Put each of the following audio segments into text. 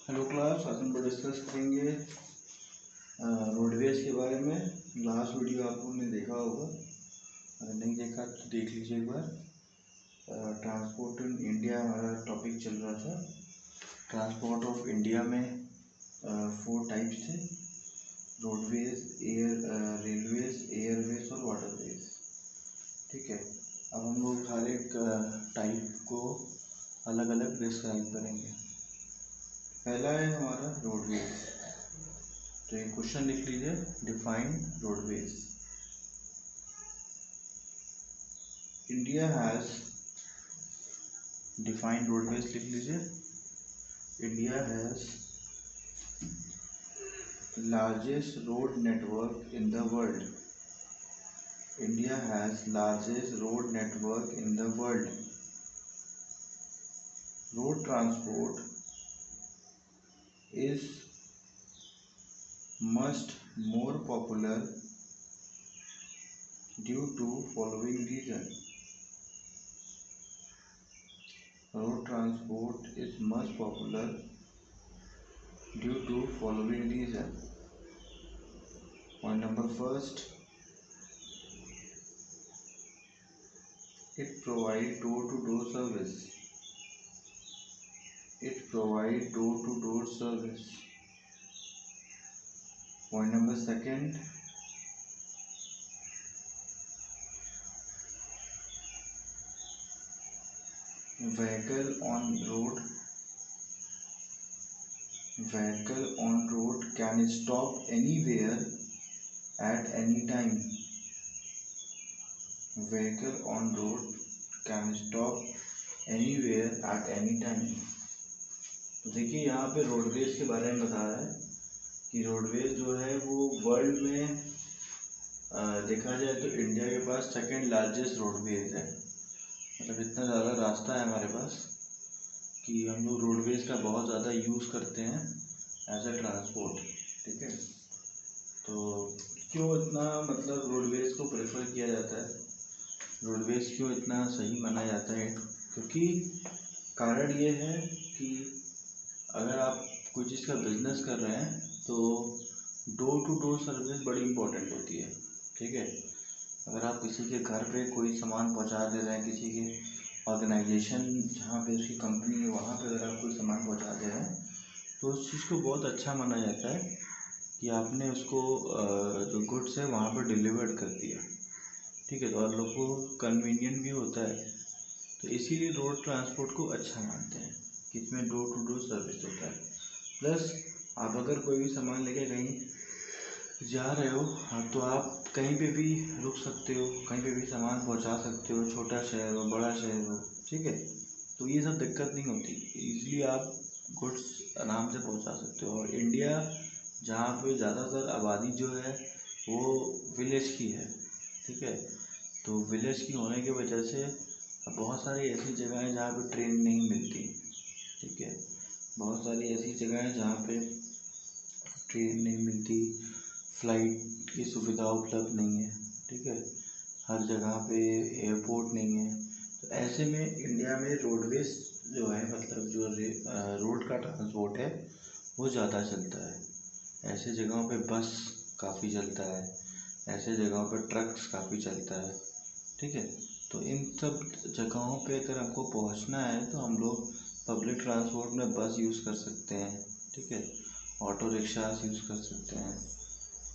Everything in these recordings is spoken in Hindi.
हेलो क्लास, आज हम लोग डिस्कस करेंगे रोडवेज के बारे में। लास्ट वीडियो आप लोगों ने देखा होगा, अगर नहीं देखा तो देख लीजिए एक बार। ट्रांसपोर्ट इन इंडिया हमारा टॉपिक चल रहा था। ट्रांसपोर्ट ऑफ इंडिया में 4 टाइप्स थे: रोडवेज, रेलवेज, एयरवेज और वाटरवेज। ठीक है, अब हम लोग हर एक टाइप को अलग अलग डिस्क्राइब करेंगे। पहला है हमारा रोडवेज। तो एक क्वेश्चन लिख लीजिए, define roadways. India has define roadways लिख लीजिए। India has largest road network in the world. India has largest road network in the world. Road transport is much more popular due to following reason. Road transport is much popular due to following reason. Point number first, it provides door-to-door service. It provides door-to-door service. Point number second, vehicle on road can stop anywhere at any time. Vehicle on road can stop anywhere at any time. तो देखिए यहाँ पे रोडवेज के बारे में बता रहा है कि रोडवेज जो है वो वर्ल्ड में देखा जाए तो इंडिया के पास सेकंड लार्जेस्ट रोडवेज है। मतलब इतना ज़्यादा रास्ता है हमारे पास कि हम लोग रोडवेज का बहुत ज़्यादा यूज़ करते हैं एज ए ट्रांसपोर्ट। ठीक है, तो क्यों इतना मतलब रोडवेज को प्रेफर किया जाता है, रोडवेज क्यों इतना सही माना जाता है? क्योंकि कारण ये है कि अगर आप कोई चीज़ का बिजनेस कर रहे हैं तो डोर टू डोर सर्विस बड़ी इम्पोर्टेंट होती है। ठीक है, अगर आप किसी के घर पे कोई सामान पहुंचा दे रहे हैं, किसी के ऑर्गेनाइजेशन जहाँ पे उसकी कंपनी है वहाँ पे अगर आप कोई सामान पहुंचा दे रहे हैं तो उस चीज़ को बहुत अच्छा माना जाता है कि आपने उसको जो गुड्स है वहाँ पर डिलीवर्ड कर दिया। ठीक है, तो और लोगों को कन्वीनियंट भी होता है, तो इसीलिए रोड ट्रांसपोर्ट को अच्छा मानते हैं कि इसमें डोर टू डोर सर्विस होता है। प्लस आप अगर कोई भी सामान लेके कहीं जा रहे हो तो आप कहीं पे भी रुक सकते हो, कहीं पे भी सामान पहुंचा सकते हो, छोटा शहर हो बड़ा शहर हो। ठीक है, तो ये सब दिक्कत नहीं होती, इजीली आप गुड्स आराम से पहुंचा सकते हो। और इंडिया जहाँ पे ज़्यादातर आबादी जो है वो विलेज की है। ठीक है, तो विलेज की होने की वजह से बहुत सारी ऐसी जगह हैं जहाँ पे ट्रेन नहीं मिलती। ठीक है, बहुत सारी ऐसी जगह हैं जहाँ पे ट्रेन नहीं मिलती, फ्लाइट की सुविधा उपलब्ध नहीं है। ठीक है, हर जगह पे एयरपोर्ट नहीं है। तो ऐसे में इंडिया में रोडवेज जो है मतलब जो रोड का ट्रांसपोर्ट है वो ज़्यादा चलता है। ऐसे जगहों पे बस काफ़ी चलता है, ऐसे जगहों पे ट्रक्स काफ़ी चलता है। ठीक है, तो इन सब जगहों पे अगर हमको पहुंचना है तो हम लोग पब्लिक ट्रांसपोर्ट में बस यूज़ कर सकते हैं। ठीक है, ऑटो रिक्शास यूज़ कर सकते हैं।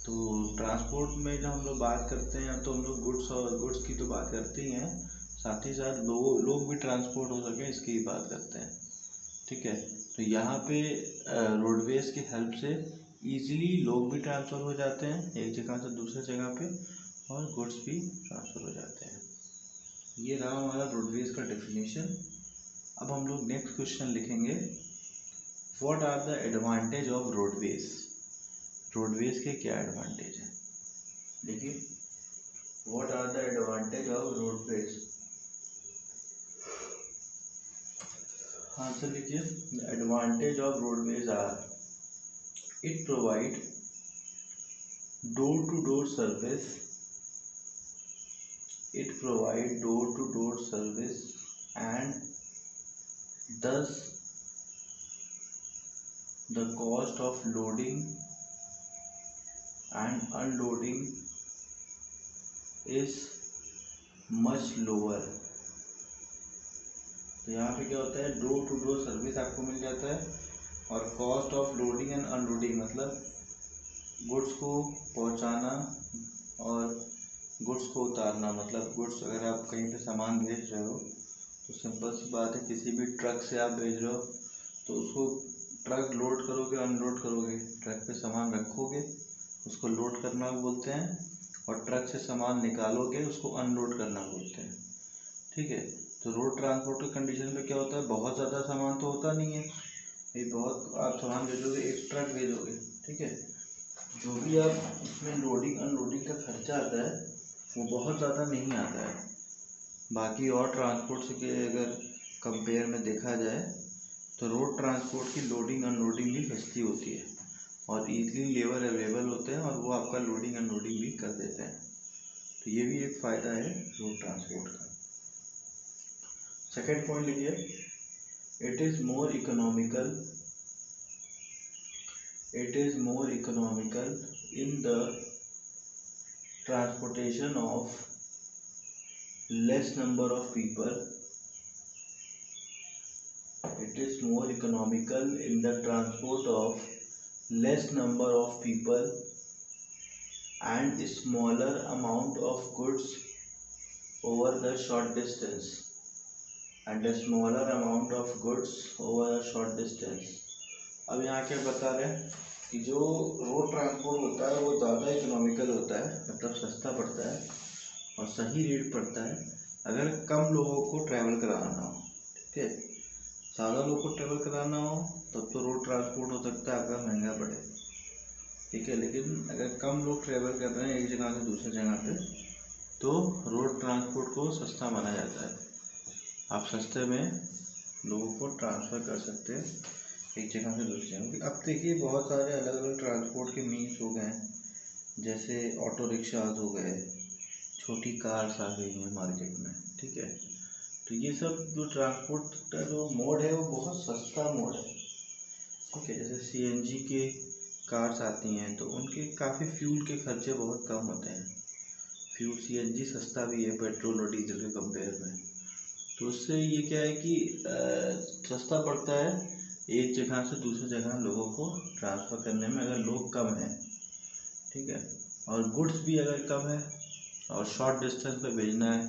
तो ट्रांसपोर्ट में जब हम लोग बात करते हैं तो हम लोग गुड्स की तो बात करते ही हैं, साथ ही साथ लोग भी ट्रांसपोर्ट हो सके इसकी ही बात करते हैं। ठीक है, तो यहाँ पे रोडवेज की हेल्प से ईजिली लोग भी ट्रांसफ़र हो जाते हैं एक जगह से दूसरे जगह पे, और गुड्स भी ट्रांसफ़र हो जाते हैं। ये रहा हमारा रोडवेज का डेफिनेशन। अब हम लोग नेक्स्ट क्वेश्चन लिखेंगे, what are the advantage of roadways. Roadways के क्या एडवांटेज हैं? देखिए, what are the advantage of roadways. Answer लिखिए, advantage of roadways are it provide door to door service, it provide door to door service and thus the cost of loading and unloading is much lower. तो यहाँ पे क्या होता है, डोर टू डोर सर्विस आपको मिल जाता है, और cost of loading and unloading मतलब गुड्स को पहुँचाना और गुड्स को उतारना। मतलब गुड्स अगर आप कहीं पे सामान भेज रहे हो तो सिंपल सी बात है, किसी भी ट्रक से आप भेज रहे हो तो उसको ट्रक लोड करोगे अनलोड करोगे, ट्रक पे सामान रखोगे उसको लोड करना बोलते हैं, और ट्रक से सामान निकालोगे उसको अनलोड करना बोलते हैं। ठीक है, तो रोड ट्रांसपोर्ट के कंडीशन में क्या होता है, बहुत ज़्यादा सामान तो होता नहीं है, ये बहुत आप सामान भेजोगे, एक ट्रक भेजोगे, ठीक है, जो भी आप इसमें लोडिंग अनलोडिंग का खर्चा आता है वो बहुत ज़्यादा नहीं आता है। बाकी और ट्रांसपोर्ट से के अगर कंपेयर में देखा जाए तो रोड ट्रांसपोर्ट की लोडिंग अनलोडिंग भी सस्ती होती है और ईजिली लेबर अवेलेबल होते हैं और वो आपका लोडिंग अनलोडिंग भी कर देते हैं। तो ये भी एक फ़ायदा है रोड ट्रांसपोर्ट का। सेकेंड पॉइंट लिखिए, it is more economical in the transportation of less number of people. It is more economical in the transport of less number of people and smaller amount of goods over the short distance. And a smaller amount of goods over a short distance. अब यहाँ क्या बता रहे हैं कि जो रोड ट्रांसपोर्ट होता है वो ज़्यादा इकोनॉमिकल होता है, मतलब सस्ता पड़ता है और सही रेट पड़ता है अगर कम लोगों को ट्रैवल कराना हो। ठीक है, ज़्यादा लोगों को ट्रैवल कराना हो तब तो रोड ट्रांसपोर्ट हो सकता है आपका महंगा पड़े। ठीक है, लेकिन अगर कम लोग ट्रैवल कर रहे हैं एक जगह से दूसरी जगह पे तो रोड ट्रांसपोर्ट को सस्ता माना जाता है। आप सस्ते में लोगों को ट्रांसफ़र कर सकते हैं एक जगह से दूसरी जगह। अब देखिए बहुत सारे अलग अलग ट्रांसपोर्ट के मीन्स हो गए हैं, जैसे ऑटो रिक्शाज हो गए, छोटी कार्स आ गई हैं मार्केट में। ठीक है, तो ये सब जो ट्रांसपोर्ट का जो मोड है वो बहुत सस्ता मोड है। ठीक है, जैसे सीएनजी के कार्स आती हैं तो उनके काफ़ी फ्यूल के खर्चे बहुत कम होते हैं। फ्यूल सीएनजी सस्ता भी है पेट्रोल और डीजल के कंपेयर में, तो उससे ये क्या है कि सस्ता पड़ता है एक जगह से दूसरी जगह लोगों को ट्रांसफ़र करने में अगर लोग कम हैं। ठीक है, और गुड्स भी अगर कम है और शॉर्ट डिस्टेंस पे भेजना है,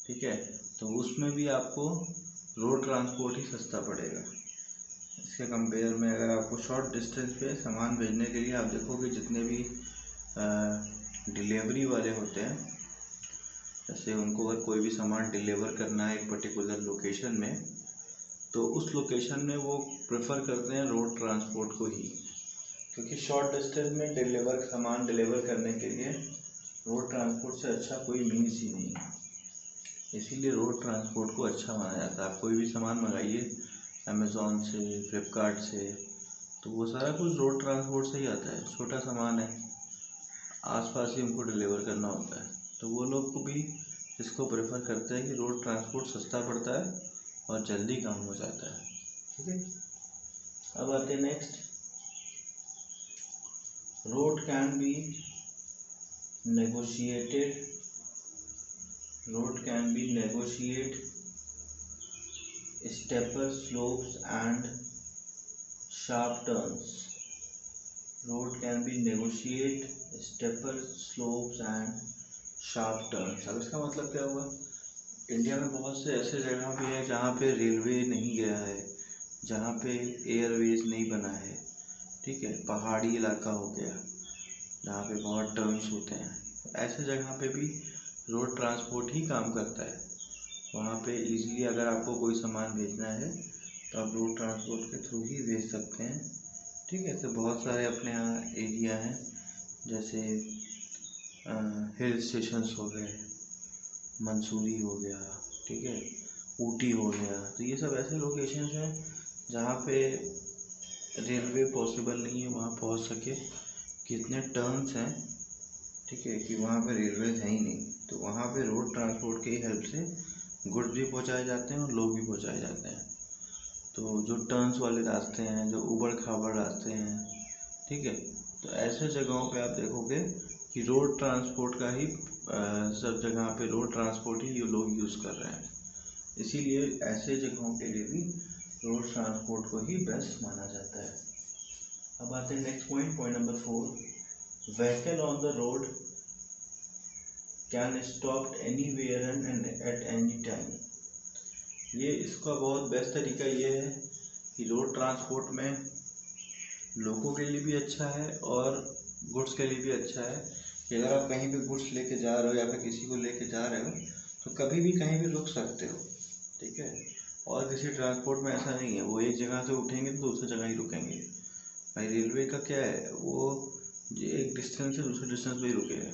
ठीक है, तो उसमें भी आपको रोड ट्रांसपोर्ट ही सस्ता पड़ेगा इसके कंपेयर में। अगर आपको शॉर्ट डिस्टेंस पे सामान भेजने के लिए आप देखोगे जितने भी डिलीवरी वाले होते हैं, जैसे उनको अगर कोई भी सामान डिलीवर करना है एक पर्टिकुलर लोकेशन में तो उस लोकेशन में वो प्रेफर करते हैं रोड ट्रांसपोर्ट को ही, क्योंकि शॉर्ट डिस्टेंस में सामान डिलीवर करने के लिए रोड ट्रांसपोर्ट से अच्छा कोई मीन्स ही नहीं है। इसीलिए रोड ट्रांसपोर्ट को अच्छा माना जाता है। आप कोई भी सामान मंगाइए अमेज़ॉन से, फ्लिपकार्ट से, तो वो सारा कुछ रोड ट्रांसपोर्ट से ही आता है। छोटा सामान है, आसपास ही हमको डिलीवर करना होता है, तो वो लोग को भी इसको प्रेफर करते हैं कि रोड ट्रांसपोर्ट सस्ता पड़ता है और जल्दी काम हो जाता है। ठीक है, अब आते हैं next, road can be negotiated steeper slopes and sharp turns. Road can be negotiate steeper slopes and sharp turns। अब इसका मतलब क्या हुआ, इंडिया में बहुत से ऐसे जगह भी है जहाँ पे रेलवे नहीं गया है, जहाँ पे एयरवेज नहीं बना है। ठीक है, पहाड़ी इलाका हो गया जहाँ पे बहुत टर्न्स होते हैं, ऐसे जगह पे भी रोड ट्रांसपोर्ट ही काम करता है। वहाँ पे इजीली अगर आपको कोई सामान भेजना है तो आप रोड ट्रांसपोर्ट के थ्रू ही भेज सकते हैं। ठीक है, तो बहुत सारे अपने यहाँ एरिया हैं, जैसे हिल स्टेशंस हो गए, मंसूरी हो गया, ठीक है, ऊटी हो गया, तो ये सब ऐसे लोकेशंस हैं जहाँ पे रेलवे पॉसिबल नहीं है वहाँ पहुँच सके, कितने टर्न्स हैं, ठीक है, कि वहाँ पे रेलवे है ही नहीं, तो वहाँ पे रोड ट्रांसपोर्ट की हेल्प से गुड्स भी पहुँचाए जाते हैं और लोग भी पहुँचाए जाते हैं। तो जो टर्न्स वाले रास्ते हैं, जो उबड़ खाबड़ रास्ते हैं, ठीक है, तो ऐसे जगहों पे आप देखोगे कि रोड ट्रांसपोर्ट का ही सब जगह पे रोड ट्रांसपोर्ट ही ये लोग यूज़ कर रहे हैं। इसीलिए ऐसे जगहों के लिए भी रोड ट्रांसपोर्ट को ही बेस्ट माना जाता है। अब आते हैं next point, point number 4, vehicle on the road can stop anywhere and at any time. ये इसका बहुत बेस्ट तरीका ये है कि रोड ट्रांसपोर्ट में लोगों के लिए भी अच्छा है और गुड्स के लिए भी अच्छा है कि अगर आप कहीं भी गुड्स लेके जा रहे हो या फिर किसी को लेके जा रहे हो तो कभी भी कहीं भी रुक सकते हो, ठीक है। और किसी ट्रांसपोर्ट में ऐसा नहीं है, वो एक जगह से उठेंगे तो दूसरी जगह ही रुकेंगे। भाई रेलवे का क्या है, वो एक डिस्टेंस से दूसरे डिस्टेंस पे ही रुकेगा,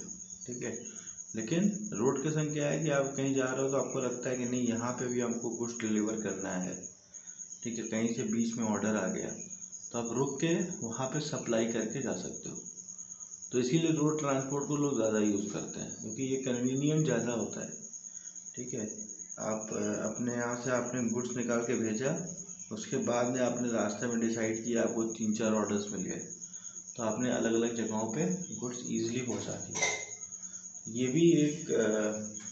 ठीक है। लेकिन रोड के संग क्या है कि आप कहीं जा रहे हो तो आपको लगता है कि नहीं यहाँ पे भी हमको गुड्स डिलीवर करना है, ठीक है, कहीं से बीच में ऑर्डर आ गया तो आप रुक के वहाँ पे सप्लाई करके जा सकते हो। तो इसीलिए रोड ट्रांसपोर्ट को लोग ज़्यादा यूज़ करते हैं क्योंकि ये कन्वीनियंट ज़्यादा होता है, ठीक है। आप अपने यहाँ से आपने गुड्स निकाल के भेजा, उसके बाद में आपने रास्ते में डिसाइड किया आपको 3-4 ऑर्डर्स मिल गए तो आपने अलग अलग जगहों पे गुड्स ईजिली पहुँचा दिया। ये भी एक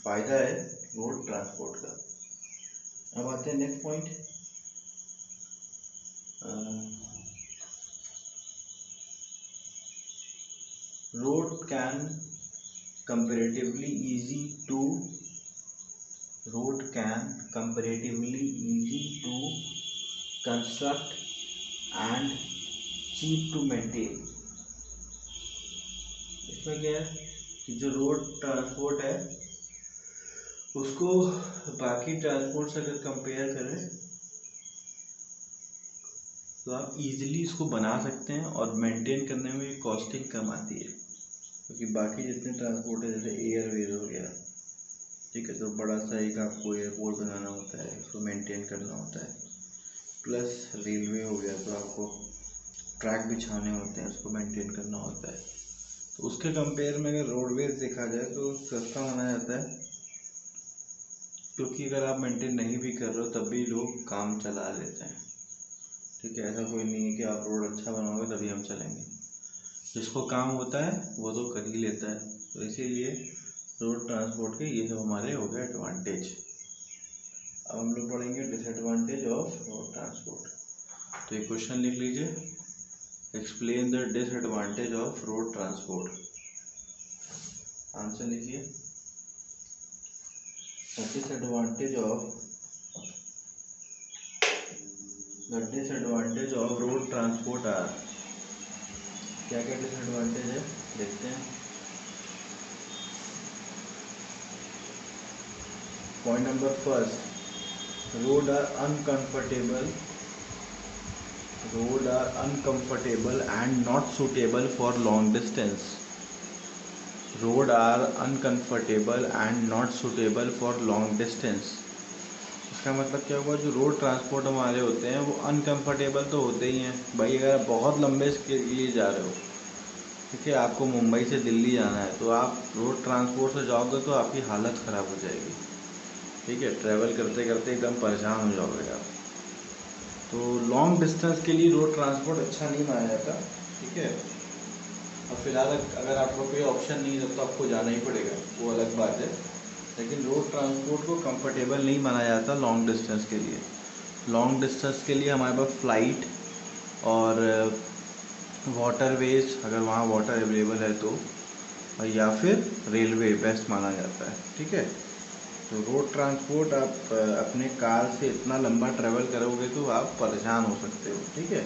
फ़ायदा है रोड ट्रांसपोर्ट का। अब आते हैं next point, road can comparatively easy to construct and cheap to maintain। इसमें क्या है कि जो रोड ट्रांसपोर्ट है उसको बाकी ट्रांसपोर्ट से अगर कंपेयर करें तो आप इजीली इसको बना सकते हैं और मेंटेन करने में कॉस्टिंग कम आती है क्योंकि बाकी जितने ट्रांसपोर्ट है जैसे एयरवेज हो गया, ठीक है, तो बड़ा सा एक आपको एयरपोर्ट बनाना होता है, उसको मेंटेन करना होता है, प्लस रेलवे हो गया तो आपको ट्रैक बिछाने होते हैं, उसको मेंटेन करना होता है। तो उसके कंपेयर में अगर रोडवेज देखा जाए तो सस्ता माना जाता है क्योंकि अगर आप मेंटेन नहीं भी कर रहे हो तब भी लोग काम चला लेते हैं, ठीक है। ऐसा कोई नहीं है कि आप रोड अच्छा बनाओगे तभी हम चलेंगे, जिसको काम होता है वो तो कर ही लेता है। तो इसीलिए रोड ट्रांसपोर्ट के ये सब हमारे हो गए एडवांटेज। अब हम लोग पढ़ेंगे डिसएडवांटेज ऑफ रोड ट्रांसपोर्ट। तो एक क्वेश्चन लिख लीजिए, explain the disadvantage of road transport. Answer लिखिए, disadvantage of road transport are. क्या क्या डिसएडवांटेज है देखते हैं। Point number first, road are uncomfortable and not suitable for long distance. Road are uncomfortable and not suitable for long distance. इसका मतलब क्या हुआ, जो रोड ट्रांसपोर्ट हमारे होते हैं वो अनकंफर्टेबल तो होते ही हैं। भाई अगर आप बहुत लंबे के लिए जा रहे हो, ठीक है, आपको मुंबई से दिल्ली जाना है तो आप रोड ट्रांसपोर्ट से जाओगे तो आपकी हालत ख़राब हो जाएगी, ठीक है, ट्रैवल करते करते एकदम परेशान हो जाओगे आप। तो लॉन्ग डिस्टेंस के लिए रोड ट्रांसपोर्ट अच्छा नहीं माना जाता, ठीक है। और फिलहाल अगर आपको कोई ऑप्शन नहीं है तो आपको जाना ही पड़ेगा, वो अलग बात है। लेकिन रोड ट्रांसपोर्ट को कंफर्टेबल नहीं माना जाता लॉन्ग डिस्टेंस के लिए। लॉन्ग डिस्टेंस के लिए हमारे पास फ़्लाइट और वाटरवेज, अगर वहाँ वाटर अवेलेबल है तो, या फिर रेलवे बेस्ट माना जाता है, ठीक है। तो रोड ट्रांसपोर्ट आप अपने कार से इतना लंबा ट्रैवल करोगे तो आप परेशान हो सकते हो, ठीक है।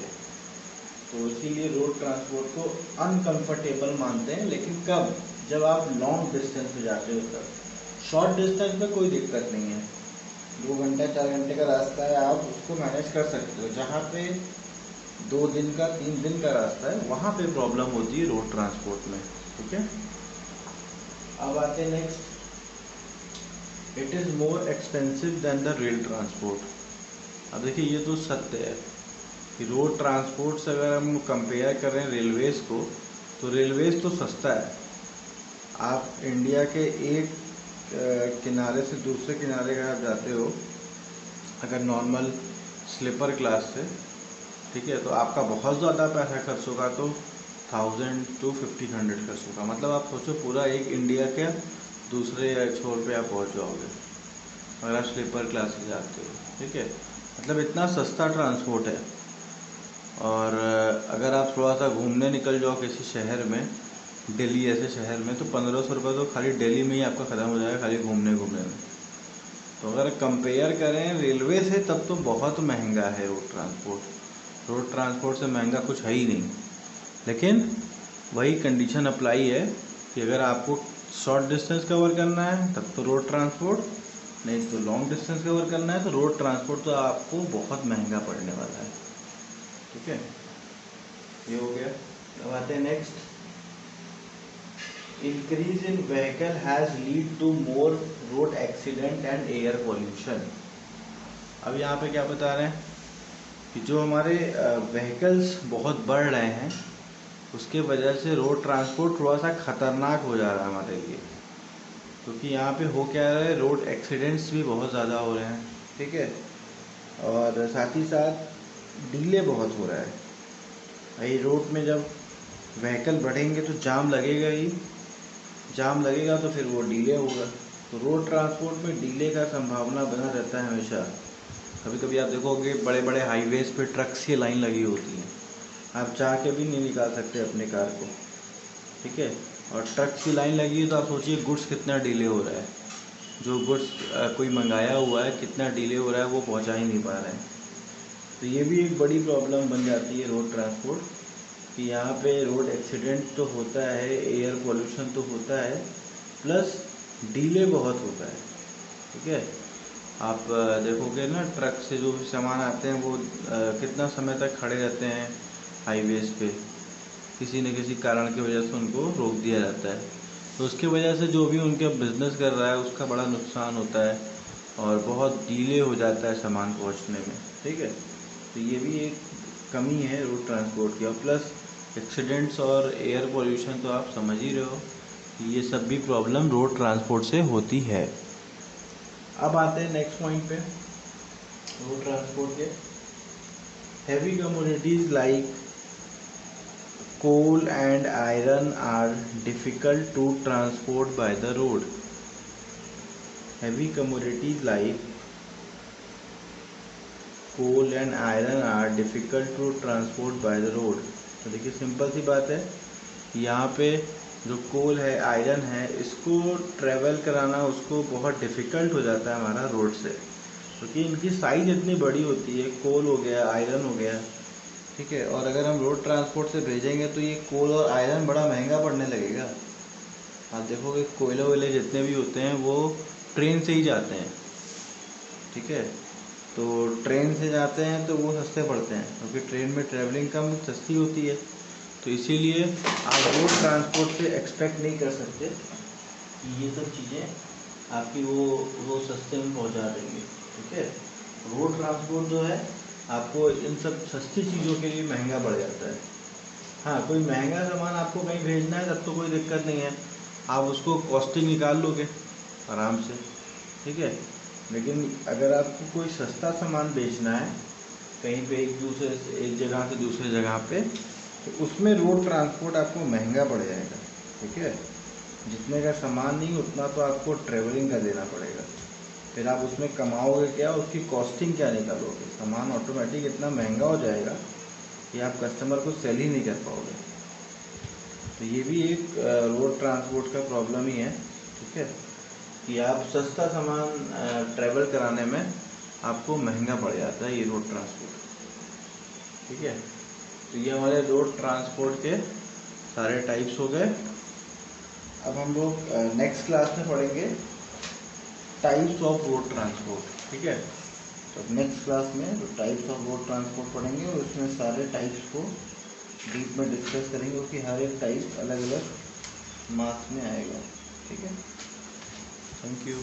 तो इसीलिए रोड ट्रांसपोर्ट को अनकंफर्टेबल मानते हैं। लेकिन कब, जब आप लॉन्ग डिस्टेंस पे जाते हो तब। शॉर्ट डिस्टेंस में कोई दिक्कत नहीं है, 2 घंटे 4 घंटे का रास्ता है, आप उसको मैनेज कर सकते हो। जहाँ पे 2 दिन का 3 दिन का रास्ता है वहाँ पे प्रॉब्लम होती है रोड ट्रांसपोर्ट में, ठीक है। अब आते हैं next, it is more expensive than the rail transport. अब देखिए ये तो सत्य है कि रोड ट्रांसपोर्ट से अगर हम कंपेयर करें रेलवेज़ को तो रेलवेज़ तो सस्ता है। आप इंडिया के एक किनारे से दूसरे किनारे का आप जाते हो, अगर नॉर्मल स्लीपर क्लास से, ठीक है, तो आपका बहुत ज़्यादा पैसा खर्च होगा, तो 1000 to 1500 खर्च होगा। मतलब आप सोचो पूरा एक इंडिया के दूसरे छोर पे आप पहुंच जाओगे अगर आप स्लीपर क्लास से जाते हो, ठीक है। मतलब इतना सस्ता ट्रांसपोर्ट है। और अगर आप थोड़ा सा घूमने निकल जाओ किसी शहर में, दिल्ली ऐसे शहर में, तो 1500 रुपये तो खाली दिल्ली में ही आपका ख़त्म हो जाएगा खाली घूमने में। तो अगर कंपेयर करें रेलवे से तब तो बहुत महंगा है रोड ट्रांसपोर्ट। रोड ट्रांसपोर्ट से महंगा कुछ है ही नहीं। लेकिन वही कंडीशन अप्लाई है कि अगर आपको शॉर्ट डिस्टेंस कवर करना है तब तो रोड ट्रांसपोर्ट, नहीं तो लॉन्ग डिस्टेंस कवर करना है तो रोड ट्रांसपोर्ट तो आपको बहुत महंगा पड़ने वाला है, ठीक है। ये हो गया। अब आते हैं next, increase in vehicle has lead to more road accident and air pollution. अब यहाँ पे क्या बता रहे हैं कि जो हमारे व्हीकल्स बहुत बढ़ रहे हैं उसके वजह से रोड ट्रांसपोर्ट थोड़ा सा खतरनाक हो जा रहा है हमारे लिए, क्योंकि यहाँ पे हो क्या रहा है, रोड एक्सीडेंट्स भी बहुत ज़्यादा हो रहे हैं, ठीक है, और साथ ही साथ डिले बहुत हो रहा है। भाई रोड में जब व्हीकल बढ़ेंगे तो जाम लगेगा ही, जाम लगेगा तो फिर वो डिले होगा। तो रोड ट्रांसपोर्ट में डिले का संभावना बना रहता है हमेशा। कभी कभी आप देखोगे बड़े बड़े हाईवेज़ पे ट्रक्स की लाइन लगी होती है, आप चाह के भी नहीं निकाल सकते अपने कार को, ठीक है। और ट्रक की लाइन लगी है तो आप सोचिए गुड्स कितना डिले हो रहा है, जो गुड्स कोई मंगाया हुआ है कितना डिले हो रहा है, वो पहुंचा ही नहीं पा रहे हैं। तो ये भी एक बड़ी प्रॉब्लम बन जाती है रोड ट्रांसपोर्ट कि यहाँ पे रोड एक्सीडेंट तो होता है, एयर पोल्यूशन तो होता है, प्लस डिले बहुत होता है, ठीक है। आप देखोगे ना ट्रक से जो भी सामान आते हैं वो कितना समय तक खड़े रहते हैं हाईवेज़ पे, किसी न किसी कारण की वजह से उनको रोक दिया जाता है। तो उसकी वजह से जो भी उनके बिज़नेस कर रहा है उसका बड़ा नुकसान होता है और बहुत डिले हो जाता है सामान पहुंचने में, ठीक है। तो ये भी एक कमी है रोड ट्रांसपोर्ट की। और प्लस एक्सीडेंट्स और एयर पोल्यूशन तो आप समझ ही रहे हो कि ये सब भी प्रॉब्लम रोड ट्रांसपोर्ट से होती है। अब आते हैं नेक्स्ट पॉइंट पे रोड ट्रांसपोर्ट के। Heavy commodities like coal and iron are difficult to transport by the road. Heavy commodities like coal and iron are difficult to transport by the road. तो देखिए सिंपल सी बात है, यहाँ पे जो कोल है, आयरन है, इसको ट्रेवल कराना उसको बहुत डिफ़िकल्ट हो जाता है हमारा रोड से, क्योंकि इनकी साइज़ इतनी बड़ी होती है, कोल हो गया, आयरन हो गया, ठीक है। और अगर हम रोड ट्रांसपोर्ट से भेजेंगे तो ये कोल और आयरन बड़ा महंगा पड़ने लगेगा। आप देखोगे कोयले वोयले जितने भी होते हैं वो ट्रेन से ही जाते हैं, ठीक है। तो ट्रेन से जाते हैं तो वो सस्ते पड़ते हैं, क्योंकि ट्रेन में ट्रैवलिंग कम सस्ती होती है। तो इसीलिए आप रोड ट्रांसपोर्ट से एक्सपेक्ट नहीं कर सकते कि ये सब चीज़ें आपकी वो सस्ते में पहुंचा देंगे, ठीक है। रोड ट्रांसपोर्ट जो है आपको इन सब सस्ती चीज़ों के लिए महंगा पड़ जाता है। हाँ, कोई महंगा सामान आपको कहीं भेजना है तब तो कोई दिक्कत नहीं है, आप उसको कॉस्टिंग निकाल लोगे आराम से, ठीक है। लेकिन अगर आपको कोई सस्ता सामान बेचना है कहीं पे एक जगह से दूसरे जगह पे, तो उसमें रोड ट्रांसपोर्ट आपको महंगा पड़ जाएगा, ठीक है। जितने का सामान नहीं उतना तो आपको ट्रेवलिंग का देना पड़ेगा, फिर आप उसमें कमाओगे क्या, उसकी कॉस्टिंग क्या निकालोगे, सामान ऑटोमेटिक इतना महंगा हो जाएगा कि आप कस्टमर को सेल ही नहीं कर पाओगे। तो ये भी एक रोड ट्रांसपोर्ट का प्रॉब्लम ही है, ठीक है, कि आप सस्ता सामान ट्रैवल कराने में आपको महंगा पड़ जाता है ये रोड ट्रांसपोर्ट, ठीक है। तो ये हमारे रोड ट्रांसपोर्ट के सारे टाइप्स हो गए। अब हम लोग नेक्स्ट क्लास में पढ़ेंगे टाइप्स ऑफ रोड ट्रांसपोर्ट, ठीक है। तो नेक्स्ट क्लास में जो टाइप्स ऑफ रोड ट्रांसपोर्ट पढ़ेंगे और उसमें सारे टाइप्स को डीप में डिस्कस करेंगे, क्योंकि हर एक टाइप अलग अलग मार्क्स में आएगा, ठीक है। Thank you.